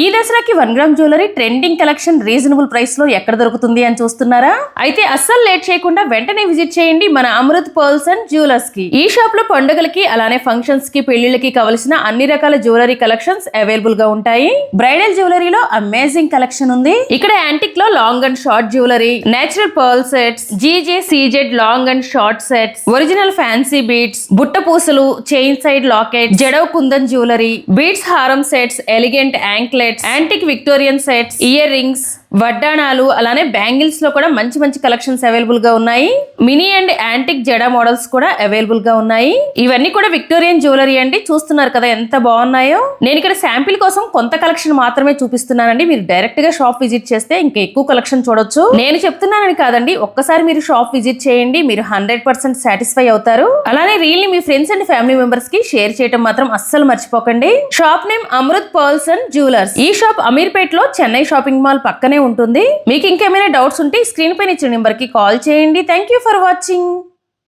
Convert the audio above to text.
ఈ దసరాకి 1 gram jewellery trending collection reasonable price లో ఎక్కడ దొరుకుతుంది అని చూస్తున్నారా? అయితే అస్సలు లేట్ చేయకుండా వెంటనే విజిట్ చేయండి మన అమృత్ పర్ల్స్ అండ్ జ్యువెలర్స్ కి. ఈ షాప్ లో పండుగలకి అలానే ఫంక్షన్స్ కి పెళ్లిళ్ళకి కావలసిన అన్ని రకాల జ్యువెలరీ కలెక్షన్స్ అవైలబుల్ గా ఉంటాయి. బ్రైడల్ జ్యువెలరీలో అమేజింగ్ కలెక్షన్ ఉంది. ఇక్కడ యాంటిక్ లో long and short jewellery, natural pearl sets, GJ CZ long and short sets, original fancy beads, బుట్ట పూసలు, chain side locket, jadau kundan jewellery, beads హారం sets, elegant anklets, antique Victorian sets, earrings, వడ్డాణాలు, అలానే bangles లో కూడా మంచి మంచి కలెక్షన్స్ అవైలబుల్ గా ఉన్నాయి. Mini and antique Jada models కూడా అవైలబుల్ గా ఉన్నాయి. ఇవన్నీ కూడా విక్టోరియన్ జ్యువెలరీ అండి. చూస్తున్నారు కదా ఎంత బాగున్నాయో. నేను ఇక్కడ శాంపిల్ కోసం కొంత కలెక్షన్ మాత్రమే చూపిస్తున్నానండి. మీరు డైరెక్ట్ గా షాప్ విజిట్ చేస్తే ఇంకా ఎక్కువ కలెక్షన్ చూడొచ్చు. నేను చెప్తున్నానని కాదండి, ఒక్కసారి మీరు షాప్ విజిట్ చేయండి, మీరు 100% సాటిస్ఫై అవుతారు. అలానే రీల్ ని మీ ఫ్రెండ్స్ అండ్ ఫ్యామిలీ మెంబర్స్ కి షేర్ చేయడం మాత్రం అస్సలు మర్చిపోకండి. Shop name Amrit pearls and jewellers. ఈ షాప్ అమీర్పేట్ లో చెన్నై షాపింగ్ మాల్ పక్కనే ఉంటుంది. మీకు ఇంకేమైనా డౌట్స్ ఉంటే స్క్రీన్ పైన ఇచ్చిన నెంబర్ కి కాల్ చేయండి. Thank you for watching.